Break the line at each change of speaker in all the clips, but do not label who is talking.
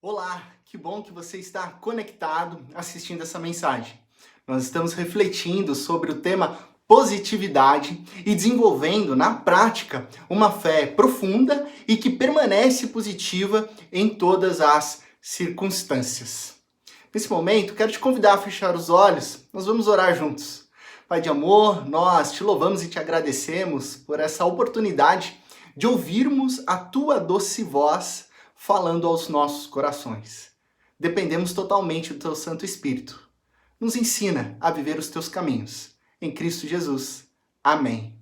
Olá, que bom que você está conectado assistindo essa mensagem. Nós estamos refletindo sobre o tema positividade e desenvolvendo na prática uma fé profunda e que permanece positiva em todas as circunstâncias. Nesse momento, quero te convidar a fechar os olhos, nós vamos orar juntos. Pai de amor, nós te louvamos e te agradecemos por essa oportunidade de ouvirmos a tua doce voz falando aos nossos corações. Dependemos totalmente do teu Santo Espírito. Nos ensina a viver os teus caminhos. Em Cristo Jesus. Amém.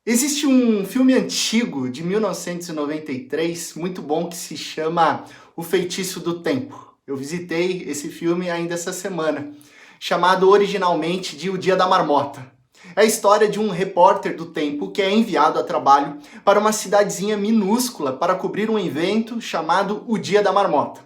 Existe um filme antigo de 1993, muito bom, que se chama O Feitiço do Tempo. Eu visitei esse filme ainda essa semana, chamado originalmente de O Dia da Marmota. É a história de um repórter do tempo que é enviado a trabalho para uma cidadezinha minúscula para cobrir um evento chamado o Dia da Marmota.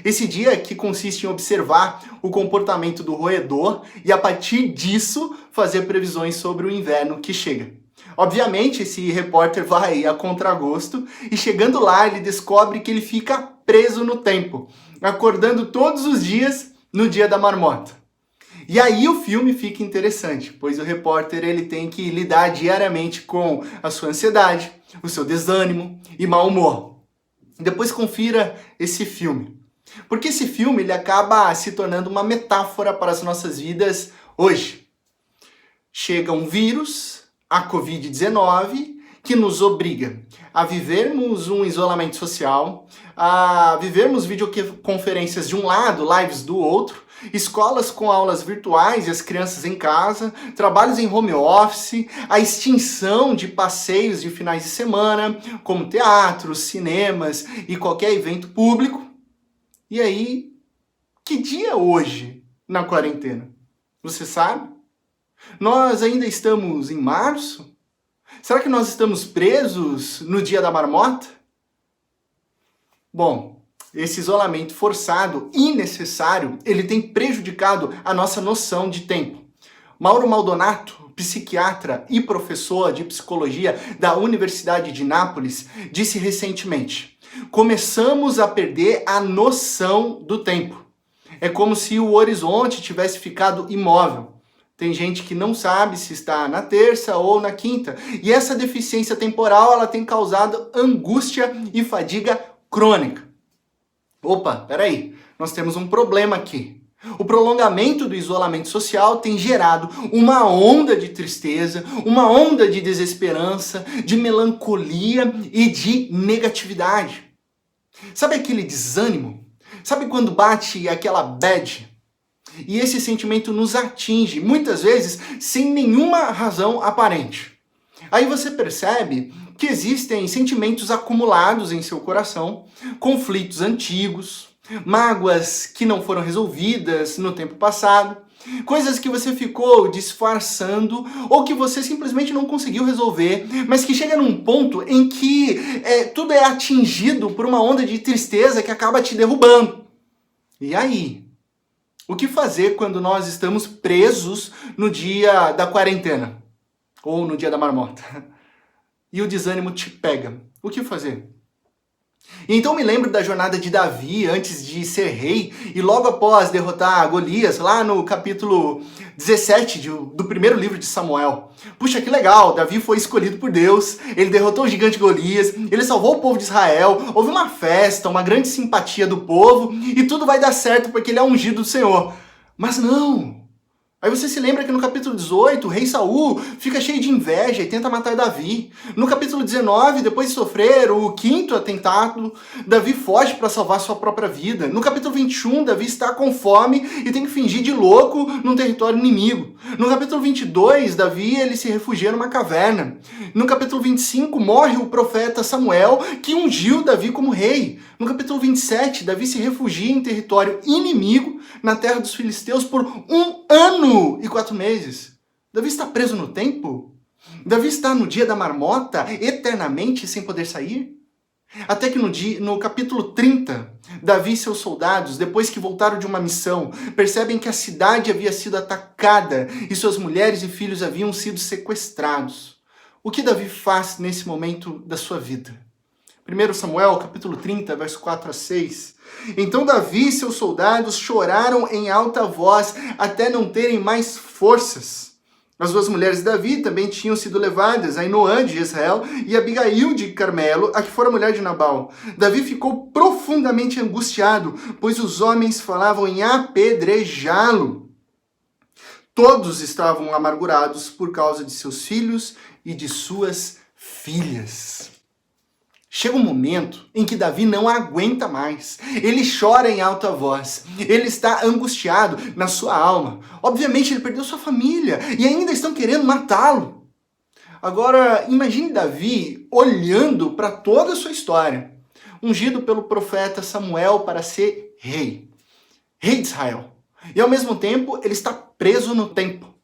Esse dia que consiste em observar o comportamento do roedor e, a partir disso, fazer previsões sobre o inverno que chega. Obviamente, esse repórter vai a contragosto e, chegando lá, ele descobre que ele fica preso no tempo, acordando todos os dias no Dia da Marmota. E aí o filme fica interessante, pois o repórter ele tem que lidar diariamente com a sua ansiedade, o seu desânimo e mau humor. Depois confira esse filme, porque esse filme ele acaba se tornando uma metáfora para as nossas vidas hoje. Chega um vírus, a Covid-19, que nos obriga a vivermos um isolamento social, a vivermos videoconferências de um lado, lives do outro, escolas com aulas virtuais e as crianças em casa, trabalhos em home office, a extinção de passeios de finais de semana, como teatros, cinemas e qualquer evento público. E aí, que dia é hoje na quarentena? Você sabe? Nós ainda estamos em março? Será que nós estamos presos no Dia da Marmota? Bom, esse isolamento forçado e necessário, ele tem prejudicado a nossa noção de tempo. Mauro Maldonato, psiquiatra e professor de psicologia da Universidade de Nápoles, disse recentemente: começamos a perder a noção do tempo. É como se o horizonte tivesse ficado imóvel. Tem gente que não sabe se está na terça ou na quinta. E essa deficiência temporal ela tem causado angústia e fadiga crônica. Opa, peraí, nós temos um problema aqui. O prolongamento do isolamento social tem gerado uma onda de tristeza, uma onda de desesperança, de melancolia e de negatividade. Sabe aquele desânimo? Sabe quando bate aquela bad? E esse sentimento nos atinge, muitas vezes, sem nenhuma razão aparente. Aí você percebe que existem sentimentos acumulados em seu coração, conflitos antigos, mágoas que não foram resolvidas no tempo passado, coisas que você ficou disfarçando ou que você simplesmente não conseguiu resolver, mas que chega num ponto em que tudo é atingido por uma onda de tristeza que acaba te derrubando. E aí? O que fazer quando nós estamos presos no dia da quarentena? Ou no dia da marmota? E o desânimo te pega. O que fazer? E então me lembro da jornada de Davi antes de ser rei e logo após derrotar Golias, lá no capítulo 17 do primeiro livro de Samuel. Puxa, que legal, Davi foi escolhido por Deus, ele derrotou o gigante Golias, ele salvou o povo de Israel, houve uma festa, uma grande simpatia do povo e tudo vai dar certo porque ele é ungido do Senhor. Mas não! Aí você se lembra que no capítulo 18, o rei Saul fica cheio de inveja e tenta matar Davi. No capítulo 19, depois de sofrer o quinto atentado, Davi foge para salvar sua própria vida. No capítulo 21, Davi está com fome e tem que fingir de louco num território inimigo. No capítulo 22, Davi ele se refugia numa caverna. No capítulo 25, morre o profeta Samuel, que ungiu Davi como rei. No capítulo 27, Davi se refugia em território inimigo, na terra dos filisteus, por 1 ano e 4 meses. Davi está preso no tempo? Davi está no dia da marmota, eternamente sem poder sair? Até que no capítulo 30, Davi e seus soldados, depois que voltaram de uma missão, percebem que a cidade havia sido atacada e suas mulheres e filhos haviam sido sequestrados. O que Davi faz nesse momento da sua vida? 1 Samuel, capítulo 30, verso 4 a 6. Então Davi e seus soldados choraram em alta voz até não terem mais forças. As duas mulheres de Davi também tinham sido levadas, Ainoã de Israel e Abigail de Carmelo, a que fora mulher de Nabal. Davi ficou profundamente angustiado, pois os homens falavam em apedrejá-lo. Todos estavam amargurados por causa de seus filhos e de suas filhas. Chega um momento em que Davi não aguenta mais. Ele chora em alta voz. Ele está angustiado na sua alma. Obviamente ele perdeu sua família e ainda estão querendo matá-lo. Agora, imagine Davi olhando para toda a sua história. Ungido pelo profeta Samuel para ser rei. Rei de Israel. E ao mesmo tempo ele está preso no tempo.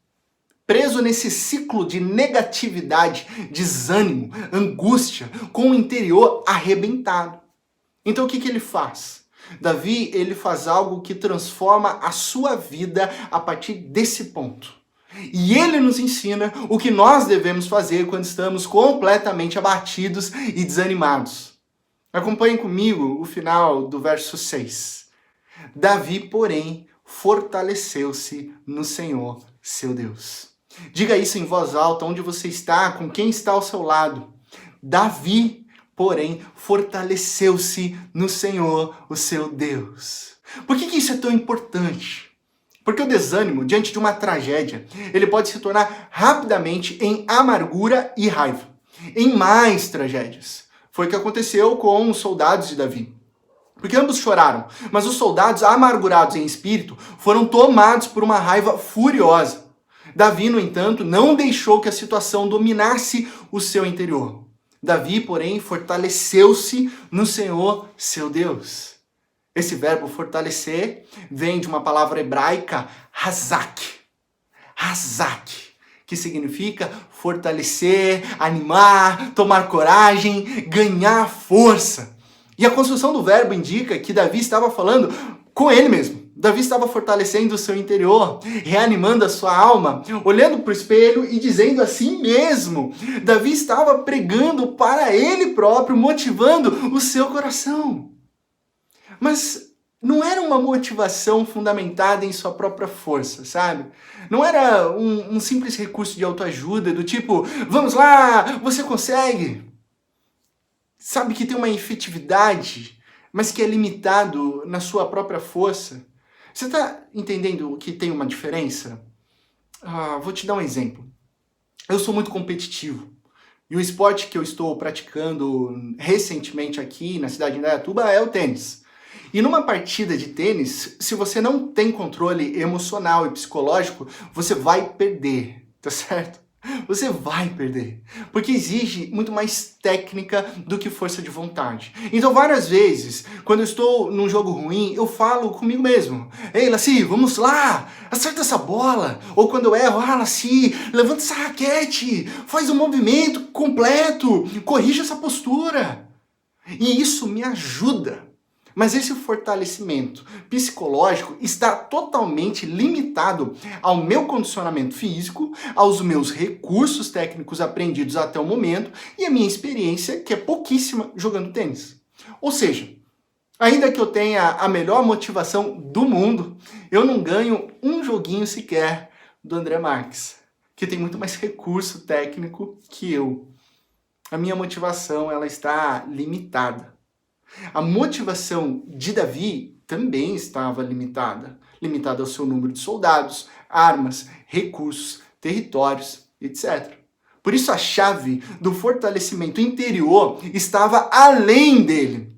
Preso nesse ciclo de negatividade, desânimo, angústia, com o interior arrebentado. Então o que ele faz? Davi, ele faz algo que transforma a sua vida a partir desse ponto. E ele nos ensina o que nós devemos fazer quando estamos completamente abatidos e desanimados. Acompanhem comigo o final do verso 6. Davi, porém, fortaleceu-se no Senhor, seu Deus. Diga isso em voz alta, onde você está, com quem está ao seu lado. Davi, porém, fortaleceu-se no Senhor, o seu Deus. Por que isso é tão importante? Porque o desânimo, diante de uma tragédia, ele pode se tornar rapidamente em amargura e raiva, em mais tragédias. Foi o que aconteceu com os soldados de Davi. Porque ambos choraram, mas os soldados amargurados em espírito foram tomados por uma raiva furiosa. Davi, no entanto, não deixou que a situação dominasse o seu interior. Davi, porém, fortaleceu-se no Senhor, seu Deus. Esse verbo fortalecer vem de uma palavra hebraica, hazak. Hazak, que significa fortalecer, animar, tomar coragem, ganhar força. E a construção do verbo indica que Davi estava falando com ele mesmo. Davi estava fortalecendo o seu interior, reanimando a sua alma, olhando para o espelho e dizendo a si mesmo. Davi estava pregando para ele próprio, motivando o seu coração. Mas não era uma motivação fundamentada em sua própria força, sabe? Não era um simples recurso de autoajuda, do tipo, vamos lá, você consegue. Sabe que tem uma efetividade, mas que é limitado na sua própria força. Você está entendendo que tem uma diferença? Vou te dar um exemplo. Eu sou muito competitivo. E o esporte que eu estou praticando recentemente aqui na cidade de Indaiatuba é o tênis. E numa partida de tênis, se você não tem controle emocional e psicológico, você vai perder, tá certo? Você vai perder, porque exige muito mais técnica do que força de vontade. Então várias vezes, quando eu estou num jogo ruim, eu falo comigo mesmo. Ei, Laci, vamos lá, acerta essa bola. Ou quando eu erro, Laci, levanta essa raquete, faz um movimento completo, corrija essa postura. E isso me ajuda. Mas esse fortalecimento psicológico está totalmente limitado ao meu condicionamento físico, aos meus recursos técnicos aprendidos até o momento e a minha experiência, que é pouquíssima, jogando tênis. Ou seja, ainda que eu tenha a melhor motivação do mundo, eu não ganho um joguinho sequer do André Marques, que tem muito mais recurso técnico que eu. A minha motivação, ela está limitada. A motivação de Davi também estava limitada. Limitada ao seu número de soldados, armas, recursos, territórios, etc. Por isso a chave do fortalecimento interior estava além dele.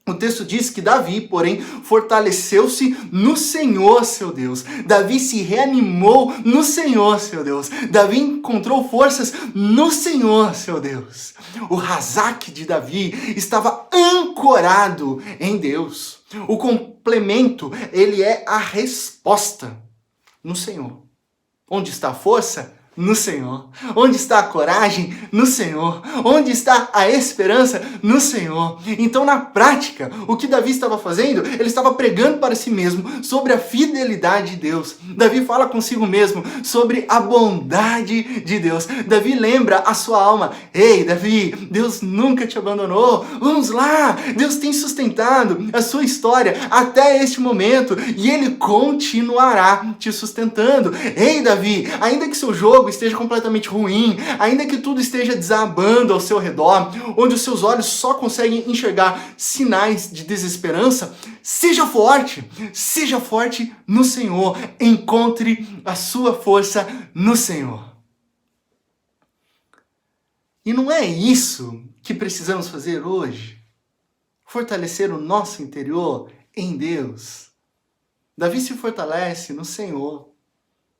O texto diz que Davi, porém, fortaleceu-se no Senhor, seu Deus. Davi se reanimou no Senhor, seu Deus. Davi encontrou forças no Senhor, seu Deus. O Hazak de Davi estava ancorado em Deus. O complemento, ele é a resposta no Senhor. Onde está a força? No Senhor. Onde está a coragem? No Senhor. Onde está a esperança? No Senhor. Então, na prática, o que Davi estava fazendo? Ele estava pregando para si mesmo sobre a fidelidade de Deus. Davi fala consigo mesmo sobre a bondade de Deus. Davi lembra a sua alma. Ei, Davi, Deus nunca te abandonou. Vamos lá. Deus tem sustentado a sua história até este momento e Ele continuará te sustentando. Ei, Davi, ainda que seu jogo esteja completamente ruim, ainda que tudo esteja desabando ao seu redor, onde os seus olhos só conseguem enxergar sinais de desesperança, seja forte no Senhor, encontre a sua força no Senhor. E não é isso que precisamos fazer hoje? Fortalecer o nosso interior em Deus. Davi se fortalece no Senhor.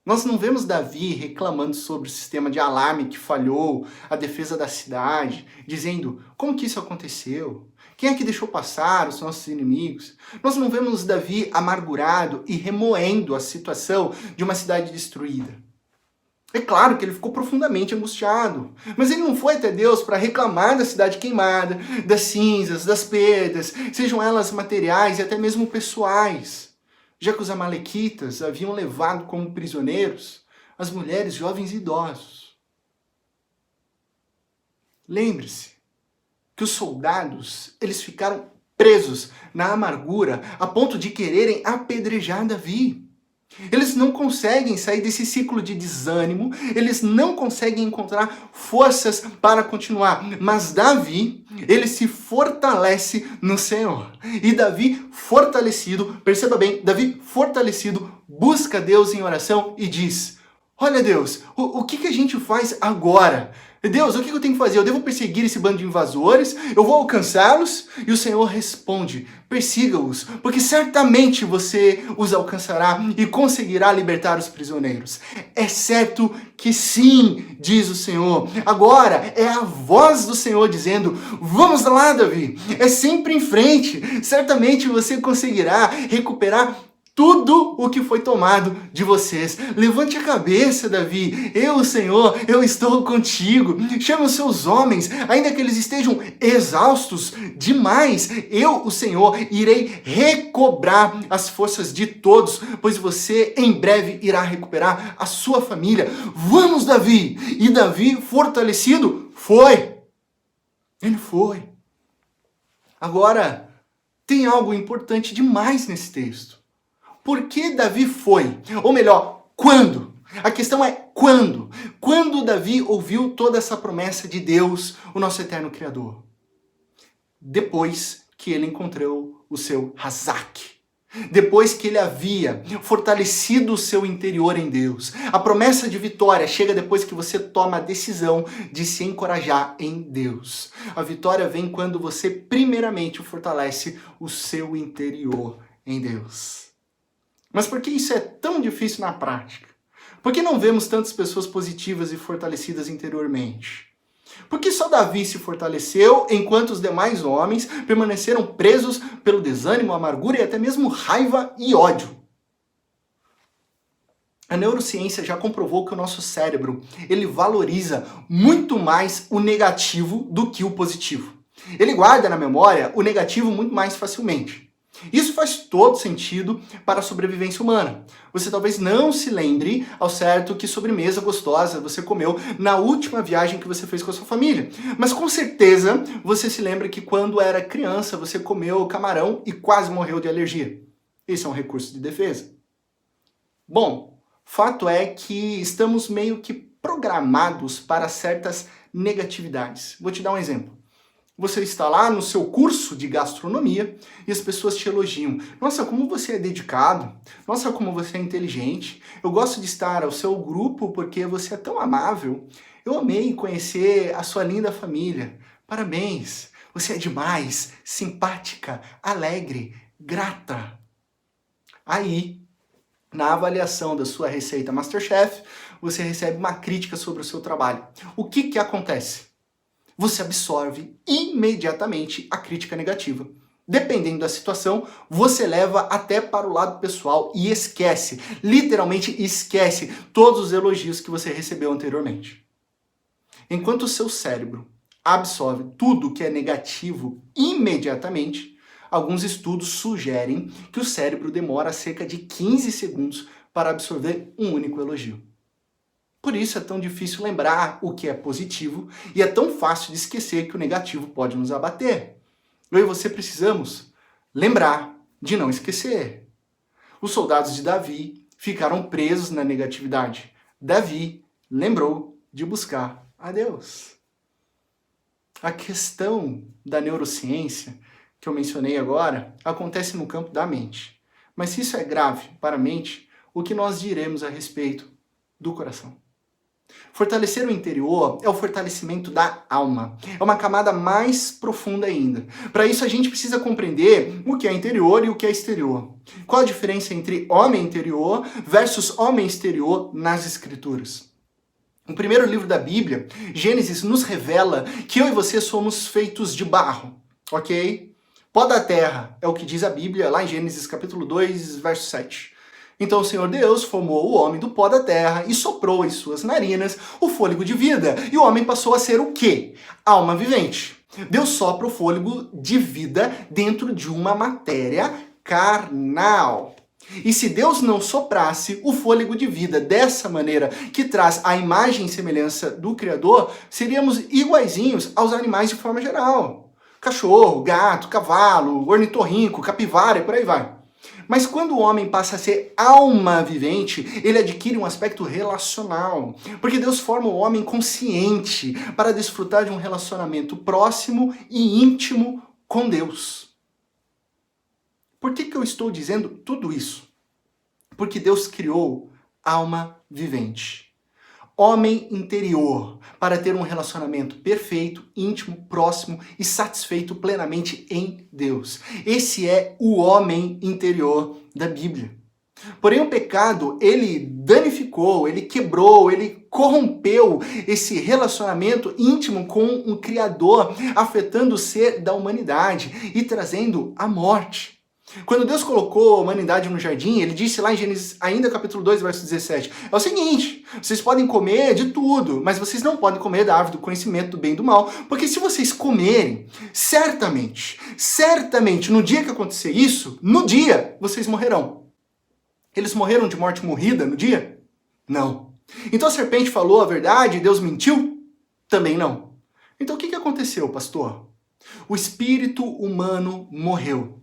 Nós não vemos Davi reclamando sobre o sistema de alarme que falhou, a defesa da cidade, dizendo como que isso aconteceu, quem é que deixou passar os nossos inimigos. Nós não vemos Davi amargurado e remoendo a situação de uma cidade destruída. É claro que ele ficou profundamente angustiado, mas ele não foi até Deus para reclamar da cidade queimada, das cinzas, das perdas, sejam elas materiais e até mesmo pessoais, já que os amalequitas haviam levado como prisioneiros as mulheres, jovens e idosos. Lembre-se que os soldados, eles ficaram presos na amargura a ponto de quererem apedrejar Davi. Eles não conseguem sair desse ciclo de desânimo, eles não conseguem encontrar forças para continuar. Mas Davi, ele se fortalece no Senhor. E Davi fortalecido, perceba bem, Davi fortalecido, busca Deus em oração e diz: olha Deus, o que a gente faz agora? Deus, o que eu tenho que fazer? Eu devo perseguir esse bando de invasores? Eu vou alcançá-los? E o Senhor responde: persiga-os, porque certamente você os alcançará e conseguirá libertar os prisioneiros. É certo que sim, diz o Senhor. Agora é a voz do Senhor dizendo: vamos lá, Davi, é sempre em frente. Certamente você conseguirá recuperar tudo o que foi tomado de vocês. Levante a cabeça, Davi. Eu, Senhor, eu estou contigo. Chama os seus homens, ainda que eles estejam exaustos demais. Eu, o Senhor, irei recobrar as forças de todos, pois você em breve irá recuperar a sua família. Vamos, Davi! E Davi, fortalecido, foi. Ele foi. Agora, tem algo importante demais nesse texto. Por que Davi foi? Ou melhor, quando? A questão é quando? Quando Davi ouviu toda essa promessa de Deus, o nosso eterno Criador? Depois que ele encontrou o seu Razak. Depois que ele havia fortalecido o seu interior em Deus. A promessa de vitória chega depois que você toma a decisão de se encorajar em Deus. A vitória vem quando você primeiramente fortalece o seu interior em Deus. Mas por que isso é tão difícil na prática? Por que não vemos tantas pessoas positivas e fortalecidas interiormente? Por que só Davi se fortaleceu, enquanto os demais homens permaneceram presos pelo desânimo, amargura e até mesmo raiva e ódio? A neurociência já comprovou que o nosso cérebro, ele valoriza muito mais o negativo do que o positivo. Ele guarda na memória o negativo muito mais facilmente. Isso faz todo sentido para a sobrevivência humana. Você talvez não se lembre ao certo que sobremesa gostosa você comeu na última viagem que você fez com a sua família. Mas com certeza você se lembra que quando era criança você comeu camarão e quase morreu de alergia. Esse é um recurso de defesa. Bom, fato é que estamos meio que programados para certas negatividades. Vou te dar um exemplo. Você está lá no seu curso de gastronomia e as pessoas te elogiam. Nossa, como você é dedicado. Nossa, como você é inteligente. Eu gosto de estar ao seu grupo porque você é tão amável. Eu amei conhecer a sua linda família. Parabéns. Você é demais, simpática, alegre, grata. Aí, na avaliação da sua receita MasterChef, você recebe uma crítica sobre o seu trabalho. O que acontece? Você absorve imediatamente a crítica negativa. Dependendo da situação, você leva até para o lado pessoal e esquece, literalmente esquece todos os elogios que você recebeu anteriormente. Enquanto o seu cérebro absorve tudo que é negativo imediatamente, alguns estudos sugerem que o cérebro demora cerca de 15 segundos para absorver um único elogio. Por isso é tão difícil lembrar o que é positivo e é tão fácil de esquecer que o negativo pode nos abater. Eu e você precisamos lembrar de não esquecer. Os soldados de Davi ficaram presos na negatividade. Davi lembrou de buscar a Deus. A questão da neurociência, que eu mencionei agora, acontece no campo da mente. Mas se isso é grave para a mente, o que nós diremos a respeito do coração? Fortalecer o interior é o fortalecimento da alma. É uma camada mais profunda ainda. Para isso a gente precisa compreender o que é interior e o que é exterior. Qual a diferença entre homem interior versus homem exterior nas escrituras? No primeiro livro da Bíblia, Gênesis nos revela que eu e você somos feitos de barro, ok? Pó da terra é o que diz a Bíblia lá em Gênesis capítulo 2, verso 7. Então o Senhor Deus formou o homem do pó da terra e soprou em suas narinas o fôlego de vida. E o homem passou a ser o quê? Alma vivente. Deus sopra o fôlego de vida dentro de uma matéria carnal. E se Deus não soprasse o fôlego de vida dessa maneira, que traz a imagem e semelhança do Criador, seríamos iguaizinhos aos animais de forma geral. Cachorro, gato, cavalo, ornitorrinco, capivara e por aí vai. Mas quando o homem passa a ser alma vivente, ele adquire um aspecto relacional. Porque Deus forma o homem consciente para desfrutar de um relacionamento próximo e íntimo com Deus. Por que eu estou dizendo tudo isso? Porque Deus criou alma vivente. Homem interior, para ter um relacionamento perfeito, íntimo, próximo e satisfeito plenamente em Deus. Esse é o homem interior da Bíblia. Porém, o pecado, ele danificou, ele quebrou, ele corrompeu esse relacionamento íntimo com um Criador, afetando o ser da humanidade e trazendo a morte. Quando Deus colocou a humanidade no jardim, ele disse lá em Gênesis, ainda capítulo 2, verso 17, é o seguinte, vocês podem comer de tudo, mas vocês não podem comer da árvore do conhecimento do bem e do mal, porque se vocês comerem, certamente, no dia que acontecer isso, no dia, vocês morrerão. Eles morreram de morte morrida no dia? Não. Então a serpente falou a verdade e Deus mentiu? Também não. Então o que aconteceu, pastor? O espírito humano morreu.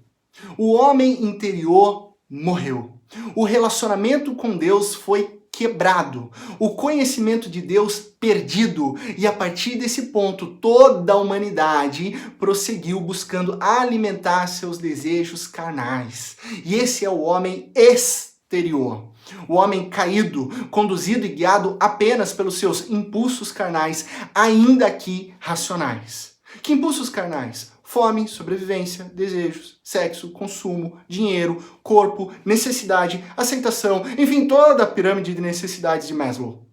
O homem interior morreu. O relacionamento com Deus foi quebrado. O conhecimento de Deus perdido. E a partir desse ponto, toda a humanidade prosseguiu buscando alimentar seus desejos carnais. E esse é o homem exterior. O homem caído, conduzido e guiado apenas pelos seus impulsos carnais, ainda que racionais. Que impulsos carnais? Fome, sobrevivência, desejos, sexo, consumo, dinheiro, corpo, necessidade, aceitação, enfim, toda a pirâmide de necessidades de Maslow.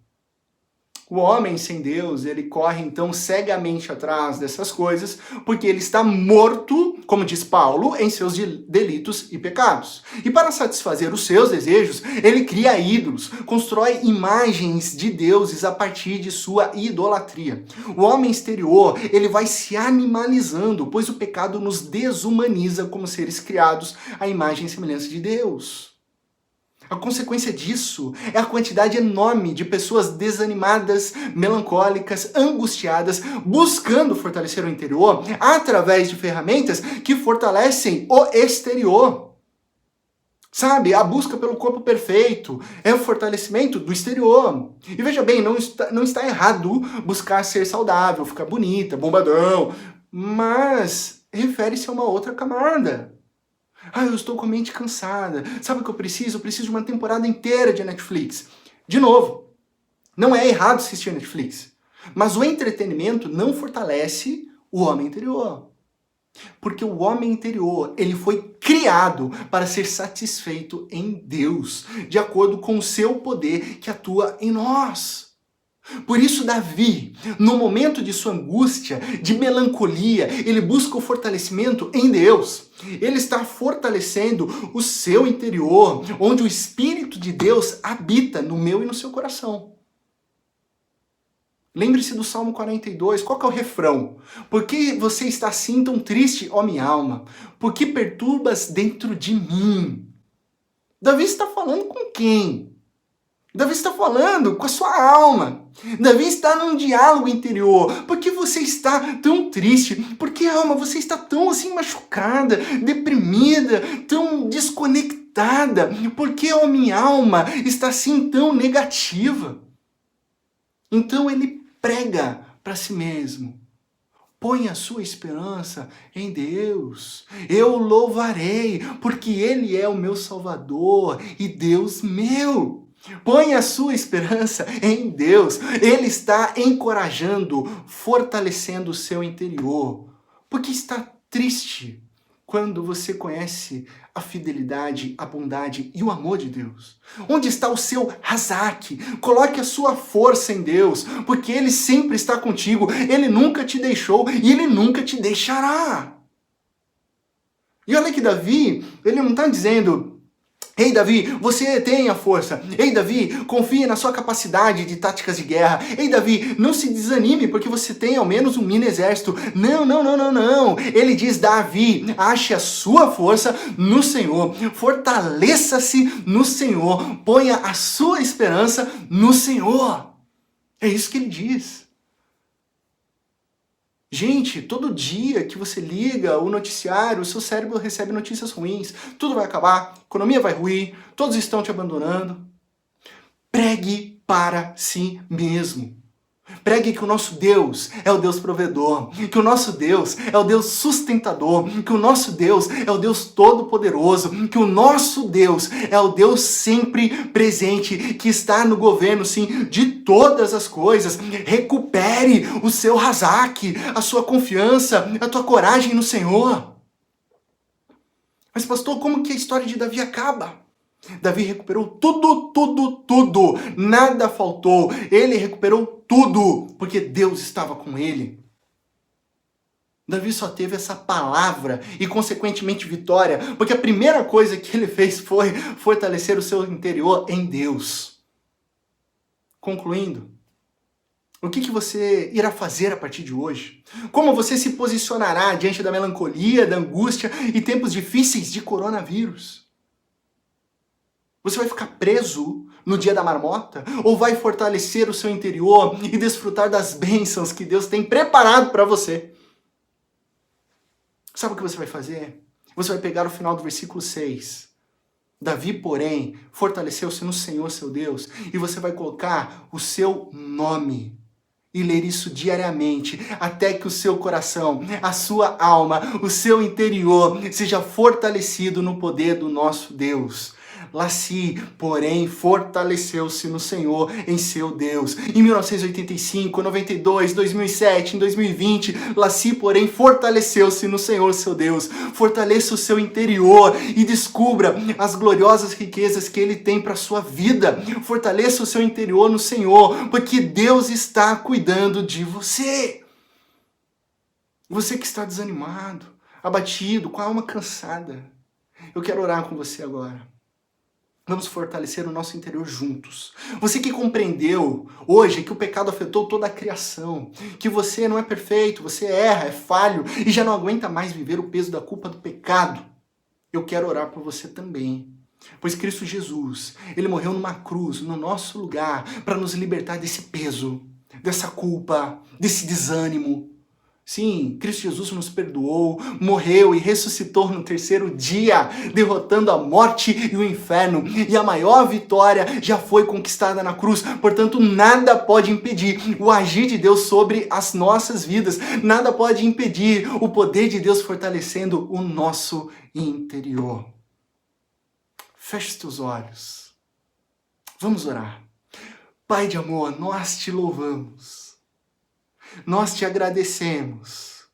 O homem sem Deus, ele corre então cegamente atrás dessas coisas, porque ele está morto, como diz Paulo, em seus delitos e pecados. E para satisfazer os seus desejos, ele cria ídolos, constrói imagens de deuses a partir de sua idolatria. O homem exterior, ele vai se animalizando, pois o pecado nos desumaniza como seres criados à imagem e semelhança de Deus. A consequência disso é a quantidade enorme de pessoas desanimadas, melancólicas, angustiadas, buscando fortalecer o interior através de ferramentas que fortalecem o exterior. Sabe, a busca pelo corpo perfeito é o fortalecimento do exterior. E veja bem, não está errado buscar ser saudável, ficar bonita, bombadão, mas refere-se a uma outra camada. Eu estou com a mente cansada. Sabe o que eu preciso? Eu preciso de uma temporada inteira de Netflix. De novo, não é errado assistir Netflix. Mas o entretenimento não fortalece o homem interior. Porque o homem interior, ele foi criado para ser satisfeito em Deus, de acordo com o seu poder que atua em nós. Por isso Davi, no momento de sua angústia, de melancolia, ele busca o fortalecimento em Deus. Ele está fortalecendo o seu interior, onde o Espírito de Deus habita no meu e no seu coração. Lembre-se do Salmo 42, qual que é o refrão? Por que você está assim tão triste, ó minha alma? Por que perturbas dentro de mim? Davi está falando com quem? Davi está falando com a sua alma. Davi está num diálogo interior. Por que você está tão triste? Por que, alma, você está tão assim machucada, deprimida, tão desconectada? Por que, ó minha alma, está assim tão negativa? Então ele prega para si mesmo. Põe a sua esperança em Deus. Eu louvarei, porque Ele é o meu Salvador e Deus meu. Põe a sua esperança em Deus. Ele está encorajando, fortalecendo o seu interior. Porque está triste quando você conhece a fidelidade, a bondade e o amor de Deus. Onde está o seu Hazak? Coloque a sua força em Deus, porque Ele sempre está contigo, Ele nunca te deixou e Ele nunca te deixará. E olha que Davi, ele não está dizendo: ei, Davi, você tem a força. Ei, Davi, confie na sua capacidade de táticas de guerra. Ei, Davi, não se desanime porque você tem ao menos um mini exército. Não, não, não, não, não. Ele diz: Davi, ache a sua força no Senhor. Fortaleça-se no Senhor. Ponha a sua esperança no Senhor. É isso que ele diz. Gente, todo dia que você liga o noticiário, o seu cérebro recebe notícias ruins. Tudo vai acabar, a economia vai ruir, todos estão te abandonando. Pregue para si mesmo. Pregue que o nosso Deus é o Deus provedor, que o nosso Deus é o Deus sustentador, que o nosso Deus é o Deus todo-poderoso, que o nosso Deus é o Deus sempre presente, que está no governo, sim, de todas as coisas. Recupere o seu Hazak, a sua confiança, a tua coragem no Senhor. Mas pastor, como que a história de Davi acaba? Davi recuperou tudo, tudo, tudo. Nada faltou. Ele recuperou tudo, porque Deus estava com ele. Davi só teve essa palavra e, consequentemente, vitória, porque a primeira coisa que ele fez foi fortalecer o seu interior em Deus. Concluindo, o que você irá fazer a partir de hoje? Como você se posicionará diante da melancolia, da angústia e tempos difíceis de coronavírus? Você vai ficar preso no dia da marmota? Ou vai fortalecer o seu interior e desfrutar das bênçãos que Deus tem preparado para você? Sabe o que você vai fazer? Você vai pegar o final do versículo 6. Davi, porém, fortaleceu-se no Senhor, seu Deus, e você vai colocar o seu nome e ler isso diariamente, até que o seu coração, a sua alma, o seu interior seja fortalecido no poder do nosso Deus. Laci, porém, fortaleceu-se no Senhor, em seu Deus. Em 1985, 92, 2007, em 2020, Laci, porém, fortaleceu-se no Senhor, seu Deus. Fortaleça o seu interior e descubra as gloriosas riquezas que Ele tem para a sua vida. Fortaleça o seu interior no Senhor, porque Deus está cuidando de você. Você que está desanimado, abatido, com a alma cansada, eu quero orar com você agora. Vamos fortalecer o nosso interior juntos. Você que compreendeu hoje que o pecado afetou toda a criação, que você não é perfeito, você erra, é falho e já não aguenta mais viver o peso da culpa do pecado, eu quero orar por você também. Pois Cristo Jesus, Ele morreu numa cruz, no nosso lugar, para nos libertar desse peso, dessa culpa, desse desânimo. Sim, Cristo Jesus nos perdoou, morreu e ressuscitou no terceiro dia, derrotando a morte e o inferno. E a maior vitória já foi conquistada na cruz. Portanto, nada pode impedir o agir de Deus sobre as nossas vidas. Nada pode impedir o poder de Deus fortalecendo o nosso interior. Feche os teus olhos. Vamos orar. Pai de amor, nós te louvamos. Nós te agradecemos,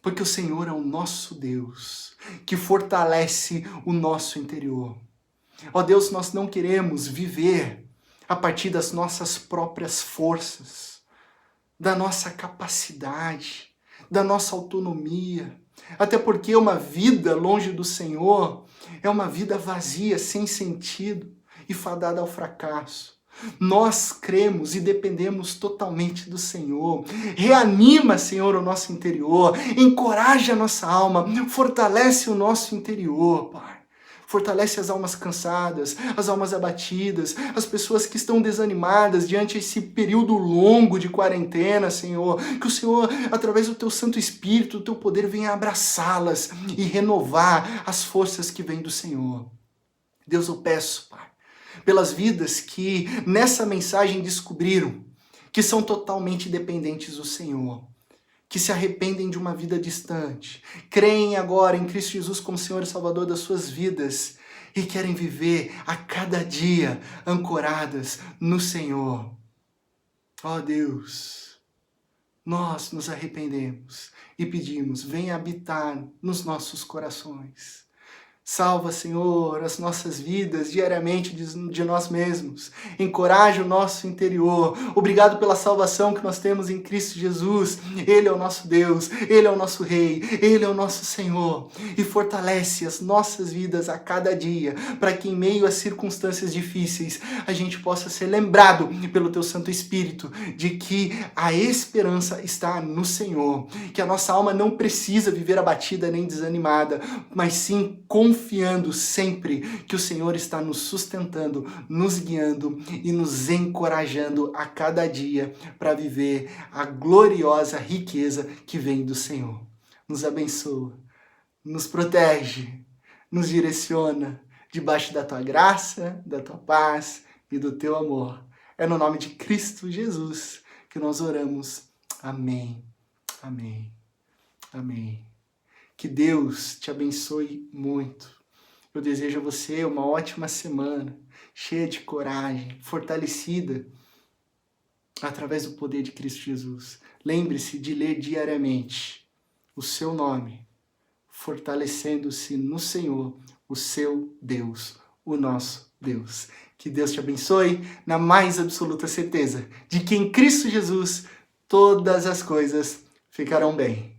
porque o Senhor é o nosso Deus, que fortalece o nosso interior. Ó Deus, nós não queremos viver a partir das nossas próprias forças, da nossa capacidade, da nossa autonomia. Até porque uma vida longe do Senhor é uma vida vazia, sem sentido e fadada ao fracasso. Nós cremos e dependemos totalmente do Senhor. Reanima, Senhor, o nosso interior, encoraja a nossa alma, fortalece o nosso interior, Pai. Fortalece as almas cansadas, as almas abatidas, as pessoas que estão desanimadas diante desse período longo de quarentena, Senhor. Que o Senhor, através do Teu Santo Espírito, do Teu poder, venha abraçá-las e renovar as forças que vêm do Senhor. Deus, eu peço, Pai, pelas vidas que nessa mensagem descobriram que são totalmente dependentes do Senhor, que se arrependem de uma vida distante, creem agora em Cristo Jesus como Senhor e Salvador das suas vidas e querem viver a cada dia ancoradas no Senhor. Ó Deus, nós nos arrependemos e pedimos, venha habitar nos nossos corações. Salva, Senhor, as nossas vidas diariamente de nós mesmos. Encoraja o nosso interior. Obrigado pela salvação que nós temos em Cristo Jesus. Ele é o nosso Deus, Ele é o nosso Rei, Ele é o nosso Senhor. E fortalece as nossas vidas a cada dia, para que em meio a circunstâncias difíceis, a gente possa ser lembrado pelo Teu Santo Espírito de que a esperança está no Senhor. Que a nossa alma não precisa viver abatida nem desanimada, mas sim confiando sempre que o Senhor está nos sustentando, nos guiando e nos encorajando a cada dia para viver a gloriosa riqueza que vem do Senhor. Nos abençoa, nos protege, nos direciona debaixo da Tua graça, da Tua paz e do Teu amor. É no nome de Cristo Jesus que nós oramos. Amém, amém, amém. Que Deus te abençoe muito. Eu desejo a você uma ótima semana, cheia de coragem, fortalecida através do poder de Cristo Jesus. Lembre-se de ler diariamente o seu nome, fortalecendo-se no Senhor, o seu Deus, o nosso Deus. Que Deus te abençoe na mais absoluta certeza de que em Cristo Jesus todas as coisas ficarão bem.